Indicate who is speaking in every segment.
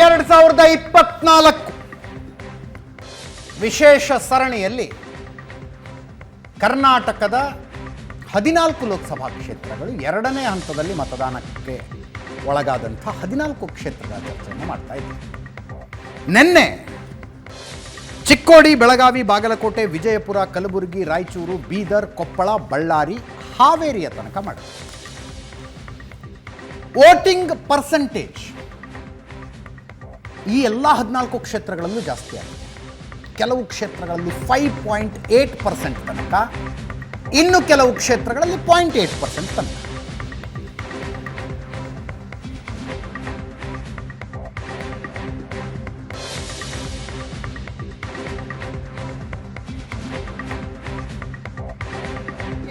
Speaker 1: 2024 ವಿಶೇಷ ಸರಣಿಯಲ್ಲಿ ಕರ್ನಾಟಕದ 14 ಲೋಕಸಭಾ ಕ್ಷೇತ್ರಗಳು ಎರಡನೇ ಹಂತದಲ್ಲಿ ಮತದಾನಕ್ಕೆ ಒಳಗಾದಂಥ 14 ಕ್ಷೇತ್ರಗಳ ಚರ್ಚೆಯನ್ನು ಮಾಡ್ತಾ ಇದ್ದೀವಿ. ನಿನ್ನೆ ಚಿಕ್ಕೋಡಿ, ಬೆಳಗಾವಿ, ಬಾಗಲಕೋಟೆ, ವಿಜಯಪುರ, ಕಲಬುರಗಿ, ರಾಯಚೂರು, ಬೀದರ್, ಕೊಪ್ಪಳ, ಬಳ್ಳಾರಿ, ಹಾವೇರಿಯ ತನಕ ಮಾಡಿದೆ. ವೋಟಿಂಗ್ ಪರ್ಸೆಂಟೇಜ್ ಈ ಎಲ್ಲ 14 ಕ್ಷೇತ್ರಗಳಲ್ಲೂ ಜಾಸ್ತಿ ಆಗಿದೆ. ಕೆಲವು ಕ್ಷೇತ್ರಗಳಲ್ಲಿ 5.8% ತನಕ, ಇನ್ನು ಕೆಲವು ಕ್ಷೇತ್ರಗಳಲ್ಲಿ 0.8% ತನಕ.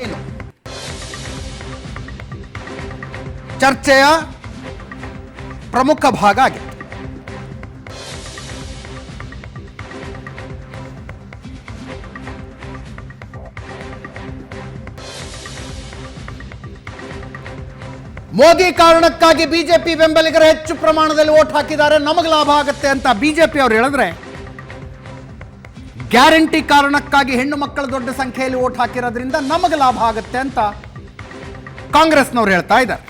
Speaker 1: ಏನು ಚರ್ಚೆಯ ಪ್ರಮುಖ ಭಾಗ ಆಗಿದೆ. ಮೋದಿ ಕಾರಣಕ್ಕಾಗಿ ಬಿಜೆಪಿ ಬೆಂಬಲಿಗರು ಹೆಚ್ಚು ಪ್ರಮಾಣದಲ್ಲಿ ವೋಟ್ ಹಾಕಿದ್ದಾರೆ, ನಮಗೆ ಲಾಭ ಆಗುತ್ತೆ ಅಂತ ಬಿಜೆಪಿ ಅವರು ಹೇಳಿದ್ರೆ, ಗ್ಯಾರಂಟಿ ಕಾರಣಕ್ಕಾಗಿ ಹೆಣ್ಣು ಮಕ್ಕಳು ದೊಡ್ಡ ಸಂಖ್ಯೆಯಲ್ಲಿ ವೋಟ್ ಹಾಕಿರೋದ್ರಿಂದ ನಮಗೆ ಲಾಭ ಆಗುತ್ತೆ ಅಂತ ಕಾಂಗ್ರೆಸ್ನವ್ರು ಹೇಳ್ತಾ ಇದ್ದಾರೆ.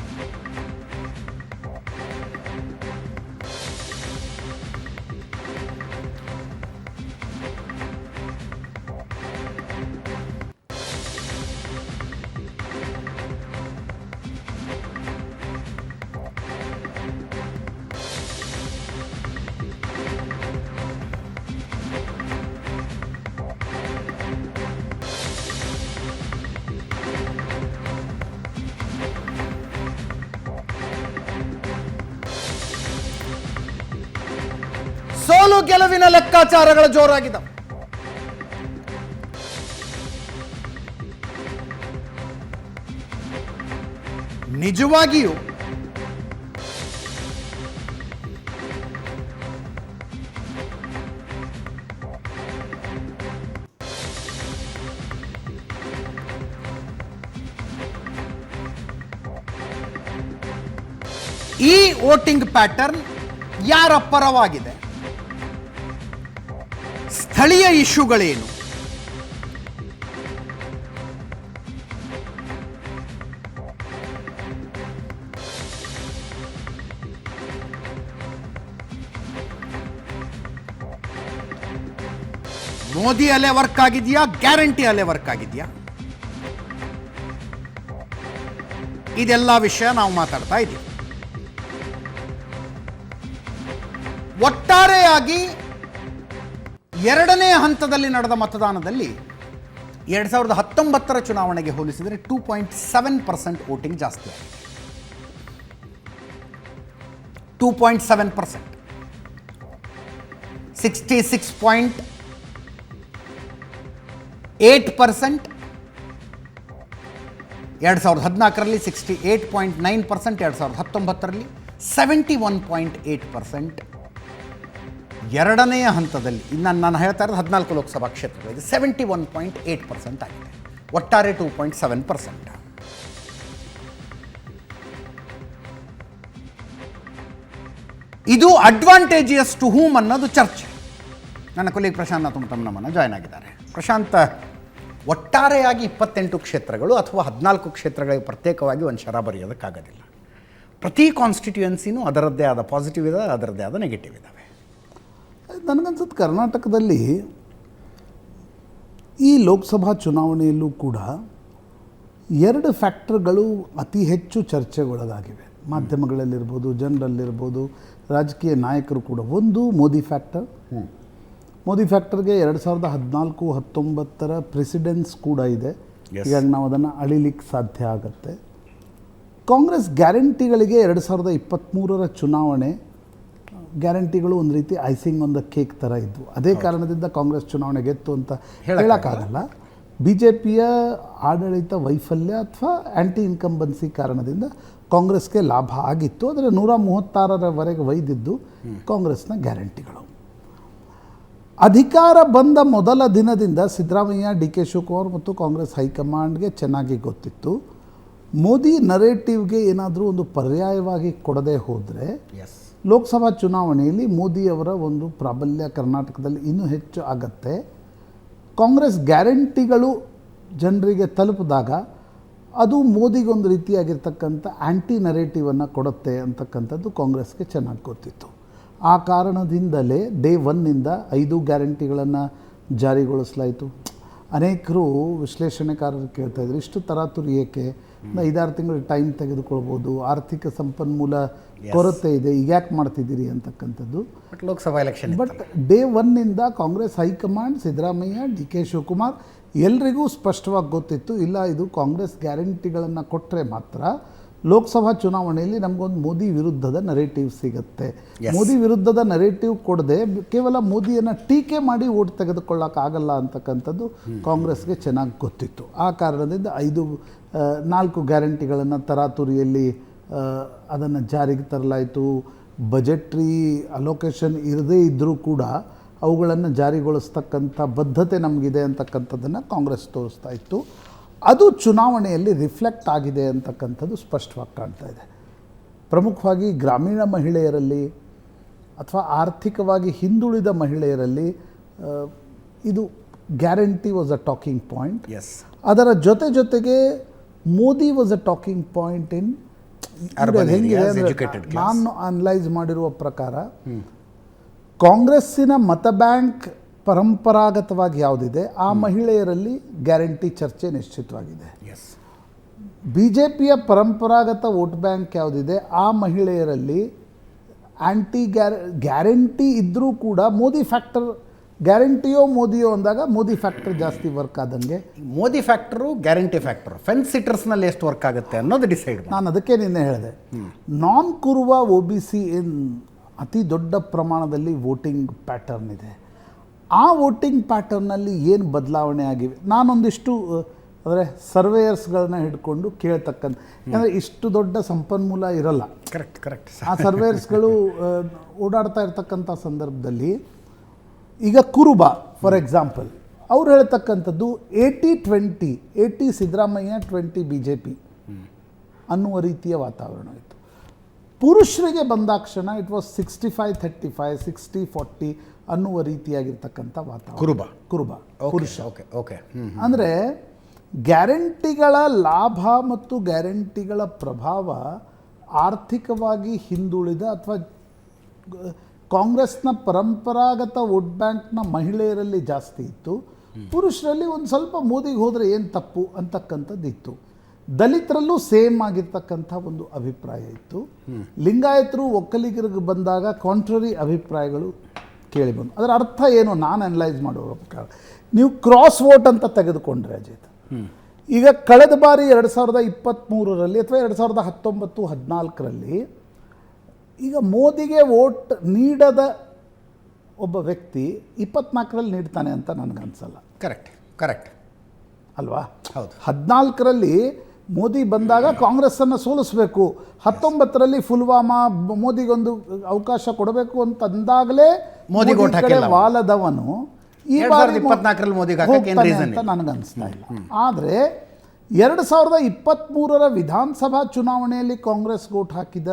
Speaker 1: ಸೋಲು ಗೆಲುವಿನ ಲೆಕ್ಕಾಚಾರಗಳು ಜೋರಾಗಿದ್ದವು. ನಿಜವಾಗಿಯೂ ಈ ವೋಟಿಂಗ್ ಪ್ಯಾಟರ್ನ್ ಯಾರ ಪರವಾಗಿದೆ? ಸ್ಥಳೀಯ ಇಶ್ಯೂಗಳೇನು? ಮೋದಿ ಅಲೆ ವರ್ಕ್ ಆಗಿದೆಯಾ, ಗ್ಯಾರಂಟಿ ಅಲೆ ವರ್ಕ್ ಆಗಿದೆಯಾ? ಇದೆಲ್ಲ ವಿಷಯ ನಾವು ಮಾತಾಡ್ತಾ ಇದ್ದೀವಿ. ಒಟ್ಟಾರೆಯಾಗಿ ಎರಡನೇ ಹಂತದಲ್ಲಿ ನಡೆದ ಮತದಾನದಲ್ಲಿ 2019 ಚುನಾವಣೆಗೆ ಹೋಲಿಸಿದರೆ 2.7% ವೋಟಿಂಗ್ ಜಾಸ್ತಿ ಆಗಿದೆ. 2.7%. 66.8% 2014ರಲ್ಲಿ, 68.9% 2019ರಲ್ಲಿ, 71.8% ಎರಡನೆಯ ಹಂತದಲ್ಲಿ. ಇನ್ನು ನಾನು ಹೇಳ್ತಾ ಇರೋದು 14 ಲೋಕಸಭಾ ಕ್ಷೇತ್ರಗಳಿಗೆ 71.8% ಆಗಿದೆ. ಒಟ್ಟಾರೆ 2.7%. ಇದು ಅಡ್ವಾಂಟೇಜಿಯಸ್ ಟು ಹೂಮ್ ಅನ್ನೋದು ಚರ್ಚೆ. ನನ್ನ ಕೊಲೀಗ್ ಪ್ರಶಾಂತ್ ನಮ್ಮನ್ನ ಜಾಯ್ನ್ ಆಗಿದ್ದಾರೆ. ಪ್ರಶಾಂತ್, ಒಟ್ಟಾರೆಯಾಗಿ 28 ಕ್ಷೇತ್ರಗಳು ಅಥವಾ 14 ಕ್ಷೇತ್ರಗಳಿಗೆ ಪ್ರತ್ಯೇಕವಾಗಿ ಒಂದು ಶರ ಬರೆಯೋದಕ್ಕಾಗೋದಿಲ್ಲ. ಪ್ರತಿ ಕಾನ್ಸ್ಟಿಟ್ಯೂಯೆನ್ಸಿನೂ ಅದರದ್ದೇ ಆದ ಪಾಸಿಟಿವ್ ಇದೆ, ಅದರದ್ದೇ ಆದ ನೆಗೆಟಿವ್ ಇದ್ದಾವೆ.
Speaker 2: ನನಗನ್ಸುತ್ತೆ ಕರ್ನಾಟಕದಲ್ಲಿ ಈ ಲೋಕಸಭಾ ಚುನಾವಣೆಯಲ್ಲೂ ಕೂಡ 2 ಫ್ಯಾಕ್ಟರ್ಗಳು ಅತಿ ಹೆಚ್ಚು ಚರ್ಚೆಗೊಳಗಾಗಿವೆ. ಮಾಧ್ಯಮಗಳಲ್ಲಿರ್ಬೋದು, ಜನರಲ್ಲಿರ್ಬೋದು, ರಾಜಕೀಯ ನಾಯಕರು ಕೂಡ. ಒಂದು ಮೋದಿ ಫ್ಯಾಕ್ಟರ್. ಮೋದಿ ಫ್ಯಾಕ್ಟರ್ಗೆ 2014-19 ಪ್ರೆಸಿಡೆನ್ಸ್ ಕೂಡ ಇದೆ. ಈಗ ನಾವು ಅದನ್ನು ಅಳಿಲಿಕ್ಕೆ ಸಾಧ್ಯ ಆಗುತ್ತೆ. ಕಾಂಗ್ರೆಸ್ ಗ್ಯಾರಂಟಿಗಳಿಗೆ 2023 ಚುನಾವಣೆ ಗ್ಯಾರಂಟಿಗಳು ಒಂದು ರೀತಿ ಐಸಿಂಗ್ ಆನ್ ದ ಕೇಕ್ ಥರ ಇದ್ವು. ಅದೇ ಕಾರಣದಿಂದ ಕಾಂಗ್ರೆಸ್ ಚುನಾವಣೆ ಗೆತ್ತು ಅಂತ ಹೇಳೋಕ್ಕಾಗಲ್ಲ. ಬಿ ಜೆ ಪಿಯ ಆಡಳಿತ ವೈಫಲ್ಯ ಅಥವಾ ಆ್ಯಂಟಿ ಇನ್ಕಂಬನ್ಸಿ ಕಾರಣದಿಂದ ಕಾಂಗ್ರೆಸ್ಗೆ ಲಾಭ ಆಗಿತ್ತು. ಆದರೆ 136ರವರೆಗೆ ಒಯ್ದಿದ್ದು ಕಾಂಗ್ರೆಸ್ನ ಗ್ಯಾರಂಟಿಗಳು. ಅಧಿಕಾರ ಬಂದ ಮೊದಲ ದಿನದಿಂದ ಸಿದ್ದರಾಮಯ್ಯ, ಡಿ ಕೆ ಶಿವಕುಮಾರ್ ಮತ್ತು ಕಾಂಗ್ರೆಸ್ ಹೈಕಮಾಂಡ್ಗೆ ಚೆನ್ನಾಗಿ ಗೊತ್ತಿತ್ತು, ಮೋದಿ ನರೇಟಿವ್ಗೆ ಏನಾದರೂ ಒಂದು ಪರ್ಯಾಯವಾಗಿ ಕೊಡದೆ ಹೋದರೆ ಲೋಕಸಭಾ ಚುನಾವಣೆಯಲ್ಲಿ ಮೋದಿಯವರ ಒಂದು ಪ್ರಾಬಲ್ಯ ಕರ್ನಾಟಕದಲ್ಲಿ ಇನ್ನೂ ಹೆಚ್ಚು ಆಗತ್ತೆ. ಕಾಂಗ್ರೆಸ್ ಗ್ಯಾರಂಟಿಗಳು ಜನರಿಗೆ ತಲುಪಿದಾಗ ಅದು ಮೋದಿಗೊಂದು ರೀತಿಯಾಗಿರ್ತಕ್ಕಂಥ ಆ್ಯಂಟಿ ನರೇಟಿವನ್ನು ಕೊಡುತ್ತೆ ಅಂತಕ್ಕಂಥದ್ದು ಕಾಂಗ್ರೆಸ್ಗೆ ಚೆನ್ನಾಗಿ ಗೊತ್ತಿತ್ತು. ಆ ಕಾರಣದಿಂದಲೇ ಡೇ 1ನಿಂದ 5 ಗ್ಯಾರಂಟಿಗಳನ್ನು ಜಾರಿಗೊಳಿಸಲಾಯಿತು. ಅನೇಕರು ವಿಶ್ಲೇಷಣೆಕಾರರು ಕೇಳ್ತಾಯಿದ್ರು, ಇಷ್ಟು ತರಾತುರಿ ಏಕೆ, 5-6 ತಿಂಗಳು ಟೈಮ್ ತೆಗೆದುಕೊಳ್ಬೋದು, ಆರ್ಥಿಕ ಸಂಪನ್ಮೂಲ ಕೊರತೆ ಇದೆ, ಈಗ ಯಾಕೆ ಮಾಡ್ತಿದ್ದೀರಿ ಅಂತಕ್ಕಂಥದ್ದು.
Speaker 1: ಲೋಕಸಭಾ ಎಲೆಕ್ಷನ್
Speaker 2: ಬಟ್ ಡೇ 1ನಿಂದ Congress high command Siddaramaiah, D K Shivakumar ಎಲ್ರಿಗೂ ಸ್ಪಷ್ಟವಾಗಿ ಗೊತ್ತಿತ್ತು, ಇಲ್ಲ ಇದು ಕಾಂಗ್ರೆಸ್ ಗ್ಯಾರಂಟಿಗಳನ್ನು ಕೊಟ್ಟರೆ ಮಾತ್ರ ಲೋಕಸಭಾ ಚುನಾವಣೆಯಲ್ಲಿ ನಮಗೊಂದು ಮೋದಿ ವಿರುದ್ಧದ ನರೇಟಿವ್ ಸಿಗುತ್ತೆ. ಮೋದಿ ವಿರುದ್ಧದ ನರೇಟಿವ್ ಕೊಡದೆ ಕೇವಲ ಮೋದಿಯನ್ನು ಟೀಕೆ ಮಾಡಿ ಓಟ್ ತೆಗೆದುಕೊಳ್ಳೋಕ್ಕಾಗಲ್ಲ ಅಂತಕ್ಕಂಥದ್ದು ಕಾಂಗ್ರೆಸ್ಗೆ ಚೆನ್ನಾಗಿ ಗೊತ್ತಿತ್ತು. ಆ ಕಾರಣದಿಂದ 4 ಗ್ಯಾರಂಟಿಗಳನ್ನು ತರಾತುರಿಯಲ್ಲಿ ಅದನ್ನು ಜಾರಿಗೆ ತರಲಾಯಿತು. ಬಜೆಟ್ರಿ ಅಲೋಕೇಶನ್ ಇರದೇ ಇದ್ದರೂ ಕೂಡ ಅವುಗಳನ್ನು ಜಾರಿಗೊಳಿಸ್ತಕ್ಕಂಥ ಬದ್ಧತೆ ನಮಗಿದೆ ಅಂತಕ್ಕಂಥದ್ದನ್ನು ಕಾಂಗ್ರೆಸ್ ತೋರಿಸ್ತಾ ಇತ್ತು. ಅದು ಚುನಾವಣೆಯಲ್ಲಿ ರಿಫ್ಲೆಕ್ಟ್ ಆಗಿದೆ ಅಂತಕ್ಕಂಥದ್ದು ಸ್ಪಷ್ಟವಾಗಿ ಕಾಣ್ತಾ ಇದೆ. ಪ್ರಮುಖವಾಗಿ ಗ್ರಾಮೀಣ ಮಹಿಳೆಯರಲ್ಲಿ ಅಥವಾ ಆರ್ಥಿಕವಾಗಿ ಹಿಂದುಳಿದ ಮಹಿಳೆಯರಲ್ಲಿ ಇದು guarantee was a talking point. ಅದರ ಜೊತೆಗೆ Modi was a talking point in ಹೆಂಗಿದೆ ನಾನು ಅನಲೈಸ್ ಮಾಡಿರುವ ಪ್ರಕಾರ ಕಾಂಗ್ರೆಸ್ಸಿನ ಮತ ಬ್ಯಾಂಕ್ ಪರಂಪರಾಗತವಾಗಿ ಯಾವುದಿದೆ ಆ ಮಹಿಳೆಯರಲ್ಲಿ ಗ್ಯಾರಂಟಿ ಚರ್ಚೆ ನಿಶ್ಚಿತವಾಗಿದೆ. BJPಯ ಪರಂಪರಾಗತ ವೋಟ್ ಬ್ಯಾಂಕ್ ಯಾವುದಿದೆ ಆ ಮಹಿಳೆಯರಲ್ಲಿ ಆ್ಯಂಟಿ ಗ್ಯಾರಂಟಿ ಇದ್ದರೂ ಕೂಡ ಮೋದಿ ಫ್ಯಾಕ್ಟರ್, ಗ್ಯಾರಂಟಿಯೋ ಮೋದಿಯೋ ಅಂದಾಗ ಮೋದಿ ಫ್ಯಾಕ್ಟರ್ ಜಾಸ್ತಿ ವರ್ಕ್ ಆದಂಗೆ.
Speaker 1: Modi factor guarantee factor fence ಸಿಟರ್ಸ್ನಲ್ಲಿ ಎಷ್ಟು ವರ್ಕ್ ಆಗುತ್ತೆ ಅನ್ನೋದು ಡಿಸೈಡ್.
Speaker 2: ನಾನು ಅದಕ್ಕೆ ನಿನ್ನೆ ಹೇಳಿದೆ, ನಾನ್ ಕುರುವ OBC ಏನು ಅತಿ ದೊಡ್ಡ ಪ್ರಮಾಣದಲ್ಲಿ ವೋಟಿಂಗ್ ಪ್ಯಾಟರ್ನ್ ಇದೆ. ಆ ವೋಟಿಂಗ್ ಪ್ಯಾಟರ್ನಲ್ಲಿ ಏನು ಬದಲಾವಣೆ ಆಗಿವೆ, ನಾನೊಂದಿಷ್ಟು ಅಂದರೆ ಸರ್ವೇಯರ್ಸ್ಗಳನ್ನ ಹಿಡ್ಕೊಂಡು ಕೇಳ್ತಕ್ಕಂಥ, ಯಾಕಂದರೆ ಇಷ್ಟು ದೊಡ್ಡ ಸಂಪನ್ಮೂಲ ಇರಲ್ಲ.
Speaker 1: ಕರೆಕ್ಟ್.
Speaker 2: ಆ ಸರ್ವೇಯರ್ಸ್ಗಳು ಓಡಾಡ್ತಾ ಇರ್ತಕ್ಕಂಥ ಸಂದರ್ಭದಲ್ಲಿ ಈಗ ಕುರುಬ ಫಾರ್ ಎಕ್ಸಾಂಪಲ್ ಅವ್ರು ಹೇಳ್ತಕ್ಕಂಥದ್ದು 80-20, 80 ಸಿದ್ದರಾಮಯ್ಯ, 20 BJP ಅನ್ನುವ ರೀತಿಯ ವಾತಾವರಣ ಇತ್ತು. ಪುರುಷರಿಗೆ ಬಂದಾಕ್ಷಣ ಇಟ್ ವಾಸ್ 65-35, 60-40 ಅನ್ನುವ ರೀತಿಯಾಗಿರ್ತಕ್ಕಂಥ ವಾತಾವರಣ. ಕುರುಬ ಪುರುಷ.
Speaker 1: ಓಕೆ.
Speaker 2: ಅಂದರೆ ಗ್ಯಾರಂಟಿಗಳ ಲಾಭ ಮತ್ತು ಗ್ಯಾರಂಟಿಗಳ ಪ್ರಭಾವ ಆರ್ಥಿಕವಾಗಿ ಹಿಂದುಳಿದ ಅಥವಾ ಕಾಂಗ್ರೆಸ್ನ ಪರಂಪರಾಗತ ವೋಟ್ ಬ್ಯಾಂಕ್ನ ಮಹಿಳೆಯರಲ್ಲಿ ಜಾಸ್ತಿ ಇತ್ತು. ಪುರುಷರಲ್ಲಿ ಒಂದು ಸ್ವಲ್ಪ ಮೋದಿಗೆ ಹೋದರೆ ಏನು ತಪ್ಪು ಅಂತಕ್ಕಂಥದ್ದು ಇತ್ತು. ದಲಿತರಲ್ಲೂ ಸೇಮ್ ಆಗಿರ್ತಕ್ಕಂಥ ಒಂದು ಅಭಿಪ್ರಾಯ ಇತ್ತು. ಲಿಂಗಾಯತರು ಒಕ್ಕಲಿಗರಿಗೆ ಬಂದಾಗ ಕಾಂಟ್ರರಿ ಅಭಿಪ್ರಾಯಗಳು ಕೇಳಿ ಬಂದು. ಅದರ ಅರ್ಥ ಏನು ನಾನು ಅನಲೈಸ್ ಮಾಡುವ ಪ್ರಕಾರ, ನೀವು ಕ್ರಾಸ್ ವೋಟ್ ಅಂತ ತೆಗೆದುಕೊಂಡ್ರೆ ಅಜಿತ್, ಈಗ ಕಳೆದ ಬಾರಿ 2023ರಲ್ಲಿ ಅಥವಾ 2019-14ರಲ್ಲಿ ಈಗ ಮೋದಿಗೆ ವೋಟ್ ನೀಡದ ಒಬ್ಬ ವ್ಯಕ್ತಿ 24ರಲ್ಲಿ ನೀಡ್ತಾನೆ ಅಂತ ನನಗನ್ಸಲ್ಲ.
Speaker 1: ಕರೆಕ್ಟ್
Speaker 2: ಅಲ್ವಾ?
Speaker 1: ಹೌದು.
Speaker 2: 14ರಲ್ಲಿ ಮೋದಿ ಬಂದಾಗ ಕಾಂಗ್ರೆಸ್ಸನ್ನು ಸೋಲಿಸಬೇಕು, 19ರಲ್ಲಿ ಪುಲ್ವಾಮಾ ಮೋದಿಗೊಂದು ಅವಕಾಶ ಕೊಡಬೇಕು ಅಂತ ಅಂದಾಗಲೇ ಮೋದಿ ವಾಲದವನು ಈ ಬಾರಿ
Speaker 1: 24ರಲ್ಲಿ ಮೋದಿ
Speaker 2: ಅಂತ ನನಗನ್ನಿಸ್ತಾ ಇಲ್ಲ. ಆದರೆ 2023ರ ವಿಧಾನಸಭಾ ಚುನಾವಣೆಯಲ್ಲಿ ಕಾಂಗ್ರೆಸ್ ವೋಟ್ ಹಾಕಿದ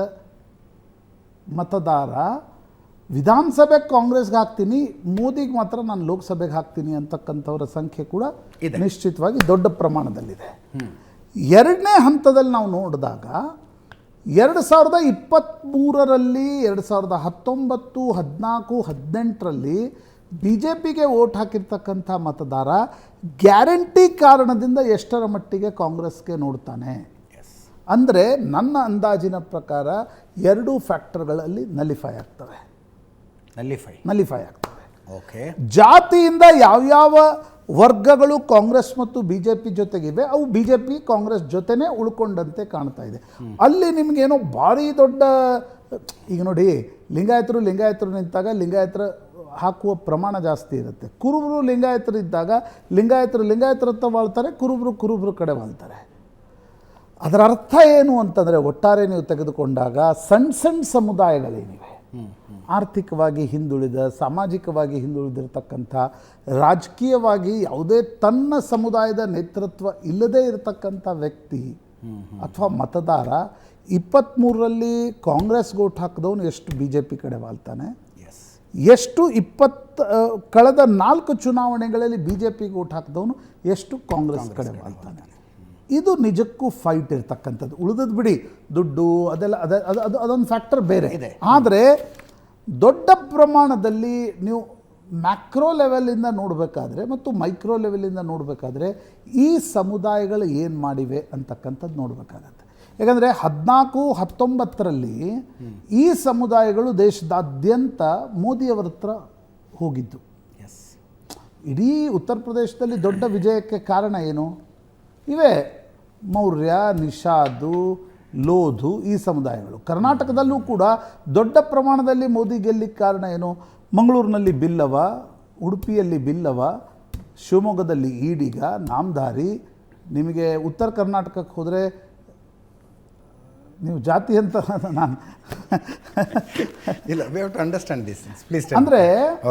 Speaker 2: ಮತದಾರ ವಿಧಾನಸಭೆಗೆ ಕಾಂಗ್ರೆಸ್ಗೆ ಹಾಕ್ತೀನಿ, ಮೋದಿಗೆ ಮಾತ್ರ ನಾನು ಲೋಕಸಭೆಗೆ ಹಾಕ್ತೀನಿ ಅಂತಕ್ಕಂಥವರ ಸಂಖ್ಯೆ ಕೂಡ ನಿಶ್ಚಿತವಾಗಿ ದೊಡ್ಡ ಪ್ರಮಾಣದಲ್ಲಿದೆ. ಎರಡನೇ ಹಂತದಲ್ಲಿ ನಾವು ನೋಡಿದಾಗ 2023ರಲ್ಲಿ 2019, 14, 18ರಲ್ಲಿ BJPಗೆ ವೋಟ್ ಹಾಕಿರ್ತಕ್ಕಂಥ ಮತದಾರ ಗ್ಯಾರಂಟಿ ಕಾರಣದಿಂದ ಎಷ್ಟರ ಮಟ್ಟಿಗೆ ಕಾಂಗ್ರೆಸ್ಗೆ ನೋಡ್ತಾನೆ ಅಂದರೆ ನನ್ನ ಅಂದಾಜಿನ ಪ್ರಕಾರ 2 ಫ್ಯಾಕ್ಟರ್ಗಳಲ್ಲಿ ನಲಿಫೈ ಆಗ್ತವೆ.
Speaker 1: ಓಕೆ.
Speaker 2: ಜಾತಿಯಿಂದ ಯಾವ್ಯಾವ ವರ್ಗಗಳು ಕಾಂಗ್ರೆಸ್ ಮತ್ತು BJP ಜೊತೆಗಿವೆ ಅವು BJP ಕಾಂಗ್ರೆಸ್ ಜೊತೆನೇ ಉಳ್ಕೊಂಡಂತೆ ಕಾಣ್ತಾ ಇದೆ. ಅಲ್ಲಿ ನಿಮಗೇನೋ ಭಾರಿ ದೊಡ್ಡ, ಈಗ ನೋಡಿ ಲಿಂಗಾಯತರು ನಿಂತಾಗ ಲಿಂಗಾಯತರ ಹಾಕುವ ಪ್ರಮಾಣ ಜಾಸ್ತಿ ಇರುತ್ತೆ. ಕುರುಬರು ಲಿಂಗಾಯತರು ಇದ್ದಾಗ ಲಿಂಗಾಯತರತ್ತ ವಾಳ್ತಾರೆ, ಕುರುಬರು ಕಡೆ ವಾಳ್ತಾರೆ. ಅದರ ಅರ್ಥ ಏನು ಅಂತಂದರೆ ಒಟ್ಟಾರೆ ನೀವು ತೆಗೆದುಕೊಂಡಾಗ ಸಣ್ಣ ಸಮುದಾಯಗಳೇನಿವೆ, ಆರ್ಥಿಕವಾಗಿ ಹಿಂದುಳಿದ, ಸಾಮಾಜಿಕವಾಗಿ ಹಿಂದುಳಿದಿರ್ತಕ್ಕಂಥ, ರಾಜಕೀಯವಾಗಿ ಯಾವುದೇ ತನ್ನ ಸಮುದಾಯದ ನೇತೃತ್ವ ಇಲ್ಲದೇ ಇರತಕ್ಕಂಥ ವ್ಯಕ್ತಿ ಅಥವಾ ಮತದಾರ 23ರಲ್ಲಿ ಕಾಂಗ್ರೆಸ್ ಓಟ್ ಹಾಕಿದವನು ಎಷ್ಟು ಬಿ ಜೆ ಪಿ ಕಡೆ ವಾಲ್ತಾನೆ,
Speaker 1: ಎಸ್,
Speaker 2: ಎಷ್ಟು ಕಳೆದ 4 ಚುನಾವಣೆಗಳಲ್ಲಿ ಬಿ ಜೆ ಪಿಗೆ ಓಟ್ ಹಾಕಿದವನು ಎಷ್ಟು ಕಾಂಗ್ರೆಸ್ ಕಡೆ ವಾಲ್ತಾನೆ. ಇದು ನಿಜಕ್ಕೂ ಫೈಟ್ ಇರ್ತಕ್ಕಂಥದ್ದು. ಉಳಿದದ್ದು ಬಿಡಿ, ದುಡ್ಡು ಅದೆಲ್ಲ ಅದೊಂದು ಫ್ಯಾಕ್ಟರ್ ಬೇರೆ ಇದೆ. ಆದರೆ ದೊಡ್ಡ ಪ್ರಮಾಣದಲ್ಲಿ ನೀವು ಮ್ಯಾಕ್ರೋ ಲೆವೆಲಿಂದ ನೋಡಬೇಕಾದ್ರೆ ಮತ್ತು ಮೈಕ್ರೋ ಲೆವೆಲಿಂದ ನೋಡಬೇಕಾದ್ರೆ ಈ ಸಮುದಾಯಗಳು ಏನು ಮಾಡಿವೆ ಅಂತಕ್ಕಂಥದ್ದು ನೋಡಬೇಕಾಗತ್ತೆ. ಯಾಕಂದರೆ 14-19ರಲ್ಲಿ ಈ ಸಮುದಾಯಗಳು ದೇಶದಾದ್ಯಂತ ಮೋದಿಯವರ ಹತ್ರ ಹೋಗಿದ್ದು.
Speaker 1: ಎಸ್,
Speaker 2: ಇಡೀ ಉತ್ತರ ಪ್ರದೇಶದಲ್ಲಿ ದೊಡ್ಡ ವಿಜಯಕ್ಕೆ ಕಾರಣ ಏನು? ಇವೇ ಮೌರ್ಯ, ನಿಷಾದು, ಲೋಧು, ಈ ಸಮುದಾಯಗಳು. ಕರ್ನಾಟಕದಲ್ಲೂ ಕೂಡ ದೊಡ್ಡ ಪ್ರಮಾಣದಲ್ಲಿ ಮೋದಿ ಗೆಲ್ಲಿಕ್ಕೆ ಕಾರಣ ಏನು? ಮಂಗಳೂರಿನಲ್ಲಿ ಬಿಲ್ಲವ, ಉಡುಪಿಯಲ್ಲಿ ಬಿಲ್ಲವ, ಶಿವಮೊಗ್ಗದಲ್ಲಿ ಈಡಿಗ, ನಾಮಧಾರಿ. ನಿಮಗೆ ಉತ್ತರ ಕರ್ನಾಟಕಕ್ಕೆ ಹೋದರೆ ನೀವು ಜಾತಿ ಅಂತ ನಾನು
Speaker 1: ಇಲ್ಲ, we have to understand this please.
Speaker 2: ಅಂದರೆ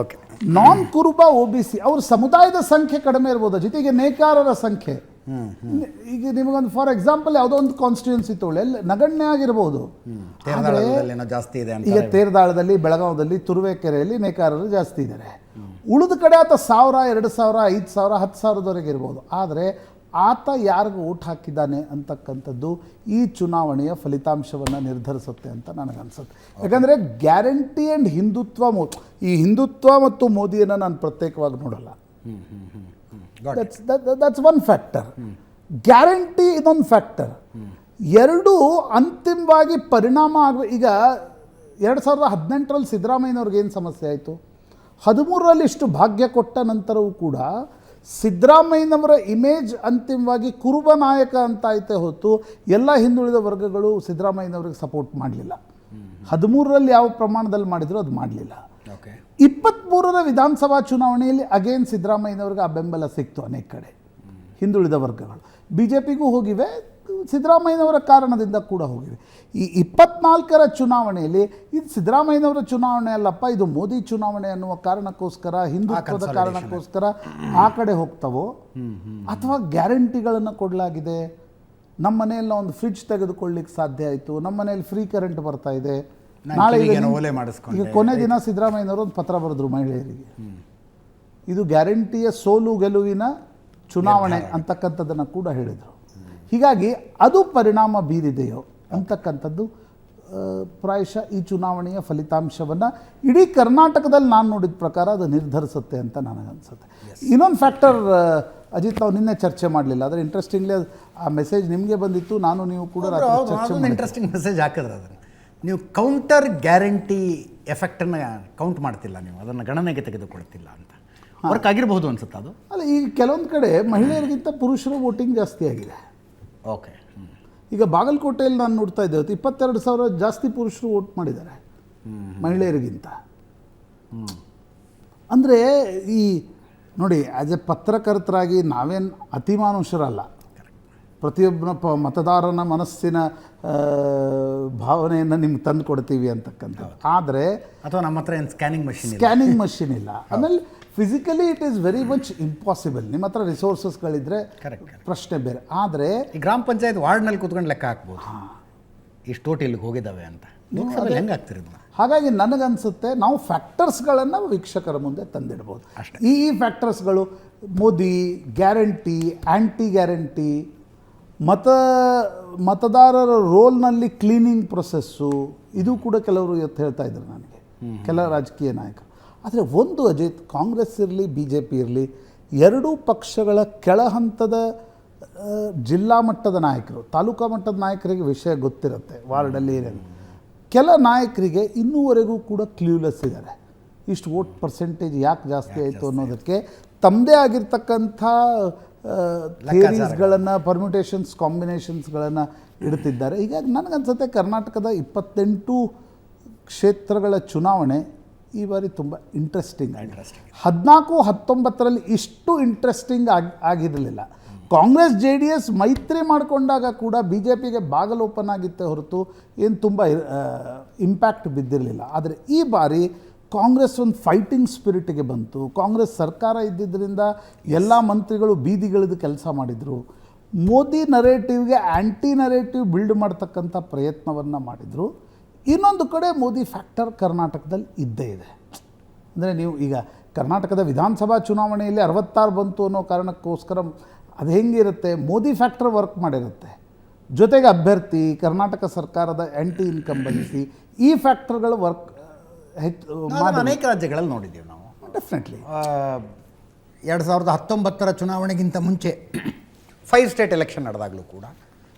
Speaker 1: ಓಕೆ,
Speaker 2: ನಾನ್ ಕುರುಬ OBC ಅವ್ರ ಸಮುದಾಯದ ಸಂಖ್ಯೆ ಕಡಿಮೆ ಇರ್ಬೋದು, ಜೊತೆಗೆ ನೇಕಾರರ ಸಂಖ್ಯೆ. ಈಗ ನಿಮಗೊಂದು ಫಾರ್ ಎಕ್ಸಾಂಪಲ್ ಯಾವುದೋ ಒಂದು ಕಾನ್ಸ್ಟಿಟ್ಯೂನ್ಸಿ ತೊಗೊಳ್ಳಿ, ಅಲ್ಲಿ ನಗಣ್ಯ ಆಗಿರ್ಬೋದು.
Speaker 1: ಜಾಸ್ತಿ ಇದೆ
Speaker 2: ಈಗ ತೇರದಾಳದಲ್ಲಿ, ಬೆಳಗಾವದಲ್ಲಿ, ತುರುವೇಕೆರೆಯಲ್ಲಿ ನೇಕಾರರು ಜಾಸ್ತಿ ಇದ್ದಾರೆ. ಉಳಿದ ಕಡೆ ಆತ 1000, 2000, 5000, 10,000ದವರೆಗೆ ಇರ್ಬೋದು. ಆದರೆ ಆತ ಯಾರಿಗೂ ಓಟ್ ಹಾಕಿದ್ದಾನೆ ಅಂತಕ್ಕಂಥದ್ದು ಈ ಚುನಾವಣೆಯ ಫಲಿತಾಂಶವನ್ನು ನಿರ್ಧರಿಸುತ್ತೆ ಅಂತ ನನಗನ್ಸುತ್ತೆ. ಯಾಕಂದರೆ ಗ್ಯಾರಂಟಿ ಆ್ಯಂಡ್ ಹಿಂದುತ್ವ, ಈ ಹಿಂದುತ್ವ ಮತ್ತು ಮೋದಿಯನ್ನು ನಾನು ಪ್ರತ್ಯೇಕವಾಗಿ ನೋಡಲ್ಲ. That's one factor. ಗ್ಯಾರಂಟಿ ಇದೊಂದು ಫ್ಯಾಕ್ಟರ್. ಎರಡೂ ಅಂತಿಮವಾಗಿ ಪರಿಣಾಮ ಆಗಬೇಕು. ಈಗ 2018ರಲ್ಲಿ ಸಿದ್ದರಾಮಯ್ಯನವ್ರಿಗೆ ಏನು ಸಮಸ್ಯೆ ಆಯಿತು? 13ರಲ್ಲಿ ಇಷ್ಟು ಭಾಗ್ಯ ಕೊಟ್ಟ ನಂತರವೂ ಕೂಡ ಸಿದ್ದರಾಮಯ್ಯನವರ ಇಮೇಜ್ ಅಂತಿಮವಾಗಿ ಕುರುಬ ನಾಯಕ ಅಂತ ಐತೆ ಹೊತ್ತು ಎಲ್ಲ ಹಿಂದುಳಿದ ವರ್ಗಗಳು ಸಿದ್ದರಾಮಯ್ಯನವ್ರಿಗೆ ಸಪೋರ್ಟ್ ಮಾಡಲಿಲ್ಲ. 13ರಲ್ಲಿ ಯಾವ ಪ್ರಮಾಣದಲ್ಲಿ ಮಾಡಿದ್ರು ಅದು ಮಾಡಲಿಲ್ಲ. 23ರ ವಿಧಾನಸಭಾ ಚುನಾವಣೆಯಲ್ಲಿ ಅಗೇನ್ ಸಿದ್ದರಾಮಯ್ಯನವ್ರಿಗೆ ಆ ಬೆಂಬಲ ಸಿಕ್ತು ಅನೇಕ ಕಡೆ. ಹಿಂದುಳಿದ ವರ್ಗಗಳು ಬಿ ಜೆ ಪಿಗೂ ಹೋಗಿವೆ, ಸಿದ್ದರಾಮಯ್ಯನವರ ಕಾರಣದಿಂದ ಕೂಡ ಹೋಗಿವೆ. ಈ 24ರ ಚುನಾವಣೆಯಲ್ಲಿ ಇದು ಸಿದ್ದರಾಮಯ್ಯನವರ ಚುನಾವಣೆ ಅಲ್ಲಪ್ಪ, ಇದು ಮೋದಿ ಚುನಾವಣೆ ಅನ್ನುವ ಕಾರಣಕ್ಕೋಸ್ಕರ, ಹಿಂದುತ್ವದ ಕಾರಣಕ್ಕೋಸ್ಕರ ಆ ಕಡೆ ಹೋಗ್ತಾವೋ, ಅಥವಾ ಗ್ಯಾರಂಟಿಗಳನ್ನು ಕೊಡಲಾಗಿದೆ. ನಮ್ಮ ಮನೆಯಲ್ಲಿ ಒಂದು ಫ್ರಿಡ್ಜ್ ತೆಗೆದುಕೊಳ್ಳಿಕ್ಕೆ ಸಾಧ್ಯ ಆಯಿತು, ನಮ್ಮ ಮನೆಯಲ್ಲಿ ಫ್ರೀ ಕರೆಂಟ್ ಬರ್ತಾ ಇದೆ, ನಾಳೆ ಈಗ ಕೊನೆ ದಿನ ಸಿದ್ದರಾಮಯ್ಯನವರು ಒಂದು ಪತ್ರ ಬರೆದ್ರು ಮಹಿಳೆಯರಿಗೆ, ಇದು ಗ್ಯಾರಂಟಿಯ ಸೋಲು ಗೆಲುವಿನ ಚುನಾವಣೆ ಅಂತಕ್ಕಂಥದ್ದನ್ನು ಕೂಡ ಹೇಳಿದರು. ಹೀಗಾಗಿ ಅದು ಪರಿಣಾಮ ಬೀರಿದೆಯೋ ಅಂತಕ್ಕಂಥದ್ದು ಪ್ರಾಯಶಃ ಈ ಚುನಾವಣೆಯ ಫಲಿತಾಂಶವನ್ನು ಇಡೀ ಕರ್ನಾಟಕದಲ್ಲಿ ನಾನು ನೋಡಿದ ಪ್ರಕಾರ ಅದು ನಿರ್ಧರಿಸುತ್ತೆ ಅಂತ ನನಗನ್ಸುತ್ತೆ. ಇನ್ನೊಂದು ಫ್ಯಾಕ್ಟರ್ ಅಜಿತ್, ನಾವು ನಿನ್ನೆ ಚರ್ಚೆ ಮಾಡಲಿಲ್ಲ, ಆದರೆ ಇಂಟ್ರೆಸ್ಟಿಂಗ್ಲಿ ಆ ಮೆಸೇಜ್ ನಿಮಗೆ ಬಂದಿತ್ತು, ನಾನು ನೀವು ಕೂಡ ಚರ್ಚೆ
Speaker 1: ಇಂಟ್ರೆಸ್ಟಿಂಗ್ ಮೆಸೇಜ್ ಹಾಕಿದ್ರೆ ಅದನ್ನು ನೀವು ಕೌಂಟರ್ ಗ್ಯಾರಂಟಿ ಎಫೆಕ್ಟನ್ನು ಕೌಂಟ್ ಮಾಡ್ತಿಲ್ಲ, ನೀವು ಅದನ್ನು ಗಣನೆಗೆ ತೆಗೆದುಕೊಳ್ತಿಲ್ಲ ಅಂತ ವರ್ಕ್ ಆಗಿರಬಹುದು ಅನ್ಸುತ್ತೆ ಅದು.
Speaker 2: ಅಲ್ಲ, ಈಗ ಕೆಲವೊಂದು ಕಡೆ ಮಹಿಳೆಯರಿಗಿಂತ ಪುರುಷರು ವೋಟಿಂಗ್ ಜಾಸ್ತಿ ಆಗಿದೆ.
Speaker 1: ಓಕೆ,
Speaker 2: ಈಗ ಬಾಗಲಕೋಟೆಯಲ್ಲಿ ನಾನು ನೋಡ್ತಾ ಇದ್ದೆ, 22,000 ಜಾಸ್ತಿ ಪುರುಷರು ವೋಟ್ ಮಾಡಿದ್ದಾರೆ ಮಹಿಳೆಯರಿಗಿಂತ. ಅಂದರೆ ಈ ನೋಡಿ, ಆ್ಯಸ್ ಎ ಪತ್ರಕರ್ತರಾಗಿ ನಾವೇನು ಅತಿಮಾನುಷರಲ್ಲ. ಪ್ರತಿಯೊಬ್ಬನ ಮತದಾರನ ಮನಸ್ಸಿನ ಭಾವನೆಯನ್ನು ನಿಮ್ಗೆ ತಂದು ಕೊಡ್ತೀವಿ ಅಂತಕ್ಕಂಥದ್ದು. ಆದರೆ
Speaker 1: ಅಥವಾ ನಮ್ಮ ಹತ್ರ ಏನು ಸ್ಕ್ಯಾನಿಂಗ್
Speaker 2: ಮಷಿನ್ ಇಲ್ಲ. ಆಮೇಲೆ physically it is very much impossible. ನಿಮ್ಮ ಹತ್ರ ರಿಸೋರ್ಸಸ್ಗಳಿದ್ರೆ ಪ್ರಶ್ನೆ ಬೇರೆ. ಆದರೆ
Speaker 1: ಈ ಗ್ರಾಮ ಪಂಚಾಯತ್ ವಾರ್ಡ್ನಲ್ಲಿ ಕೂತ್ಕೊಂಡು ಲೆಕ್ಕ ಹಾಕ್ಬೋದು, ಇಷ್ಟು ಓಟ್ ಇಲ್ಲಿಗೆ ಹೋಗಿದ್ದಾವೆ ಅಂತ. ಹೆಂಗೆ ಆಗ್ತಿರೋದು?
Speaker 2: ಹಾಗಾಗಿ ನನಗನ್ಸುತ್ತೆ ನಾವು ಫ್ಯಾಕ್ಟರ್ಸ್ಗಳನ್ನು ವೀಕ್ಷಕರ ಮುಂದೆ ತಂದಿಡ್ಬೋದು. ಈ ಫ್ಯಾಕ್ಟರ್ಸ್ಗಳು ಮೋದಿ, ಗ್ಯಾರಂಟಿ, ಆ್ಯಂಟಿ ಗ್ಯಾರಂಟಿ, ಮತದಾರರ ರೋಲ್ನಲ್ಲಿ ಕ್ಲೀನಿಂಗ್ ಪ್ರೊಸೆಸ್ಸು, ಇದು ಕೂಡ ಕೆಲವರು ಇವತ್ತು ಹೇಳ್ತಾ ಇದ್ರು ನನಗೆ, ಕೆಲ ರಾಜಕೀಯ ನಾಯಕರು. ಆದರೆ ಒಂದು ಅಜಿತ್, ಕಾಂಗ್ರೆಸ್ ಇರಲಿ ಬಿ ಜೆ ಪಿ ಇರಲಿ, ಎರಡೂ ಪಕ್ಷಗಳ ಕೆಳ ಹಂತದ ಜಿಲ್ಲಾ ಮಟ್ಟದ ನಾಯಕರು, ತಾಲೂಕಾ ಮಟ್ಟದ ನಾಯಕರಿಗೆ ವಿಷಯ ಗೊತ್ತಿರುತ್ತೆ, ವಾರ್ಡಲ್ಲಿ ಏನೇನು. ಕೆಲ ನಾಯಕರಿಗೆ ಇನ್ನೂವರೆಗೂ ಕೂಡ ಕ್ಲೂಲೆಸ್ ಇದ್ದಾರೆ. ಇಷ್ಟು ವೋಟ್ ಪರ್ಸೆಂಟೇಜ್ ಯಾಕೆ ಜಾಸ್ತಿ ಆಯಿತು ಅನ್ನೋದಕ್ಕೆ ತಮ್ಮದೇ ಆಗಿರ್ತಕ್ಕಂಥ ಥಿಯರೀಸ್ಗಳನ್ನು, ಪರ್ಮ್ಯುಟೇಷನ್ಸ್, ಕಾಂಬಿನೇಷನ್ಸ್ಗಳನ್ನು ಇಡ್ತಿದ್ದಾರೆ. ಹೀಗಾಗಿ ನನಗನ್ಸುತ್ತೆ ಕರ್ನಾಟಕದ 28 ಕ್ಷೇತ್ರಗಳ ಚುನಾವಣೆ ಈ ಬಾರಿ ತುಂಬ ಇಂಟ್ರೆಸ್ಟಿಂಗ್. 14-19ರಲ್ಲಿ ಇಷ್ಟು ಇಂಟ್ರೆಸ್ಟಿಂಗ್ ಆಗಿರಲಿಲ್ಲ. ಕಾಂಗ್ರೆಸ್ JDS ಮೈತ್ರಿ ಮಾಡಿಕೊಂಡಾಗ ಕೂಡ ಬಿ ಜೆ ಪಿಗೆ ಬಾಗಲು ಓಪನ್ ಆಗಿತ್ತೆ ಹೊರತು ಏನು ತುಂಬ ಇಂಪ್ಯಾಕ್ಟ್ ಬಿದ್ದಿರಲಿಲ್ಲ. ಆದರೆ ಈ ಬಾರಿ ಕಾಂಗ್ರೆಸ್ ಒಂದು ಫೈಟಿಂಗ್ ಸ್ಪಿರಿಟ್ಗೆ ಬಂತು. ಕಾಂಗ್ರೆಸ್ ಸರ್ಕಾರ ಇದ್ದಿದ್ದರಿಂದ ಎಲ್ಲ ಮಂತ್ರಿಗಳು ಬೀದಿಗಿಳಿದು ಕೆಲಸ ಮಾಡಿದರು. ಮೋದಿ ನರೇಟಿವ್ಗೆ ಆ್ಯಂಟಿ ನರೇಟಿವ್ ಬಿಲ್ಡ್ ಮಾಡ್ತಕ್ಕಂಥ ಪ್ರಯತ್ನವನ್ನು ಮಾಡಿದರು. ಇನ್ನೊಂದು ಕಡೆ ಮೋದಿ ಫ್ಯಾಕ್ಟರ್ ಕರ್ನಾಟಕದಲ್ಲಿ ಇದ್ದೇ ಇದೆ. ಅಂದರೆ ನೀವು ಈಗ ಕರ್ನಾಟಕದ ವಿಧಾನಸಭಾ ಚುನಾವಣೆಯಲ್ಲಿ 66 ಬಂತು ಅನ್ನೋ ಕಾರಣಕ್ಕೋಸ್ಕರ ಅದು ಹೆಂಗಿರುತ್ತೆ, ಮೋದಿ ಫ್ಯಾಕ್ಟರ್ ವರ್ಕ್ ಮಾಡಿರುತ್ತೆ. ಜೊತೆಗೆ ಅಭ್ಯರ್ಥಿ, ಕರ್ನಾಟಕ ಸರ್ಕಾರದ ಆ್ಯಂಟಿ ಇನ್ಕಂಬನ್ಸಿ, ಈ ಫ್ಯಾಕ್ಟರ್ಗಳು ವರ್ಕ್ ಹೆಚ್ಚು
Speaker 1: ಅನೇಕ ರಾಜ್ಯಗಳಲ್ಲಿ ನೋಡಿದ್ದೀವಿ ನಾವು.
Speaker 2: ಡೆಫಿನೆಟ್ಲಿ
Speaker 1: 2019 ಚುನಾವಣೆಗಿಂತ ಮುಂಚೆ 5 ಸ್ಟೇಟ್ ಎಲೆಕ್ಷನ್ ನಡೆದಾಗಲೂ ಕೂಡ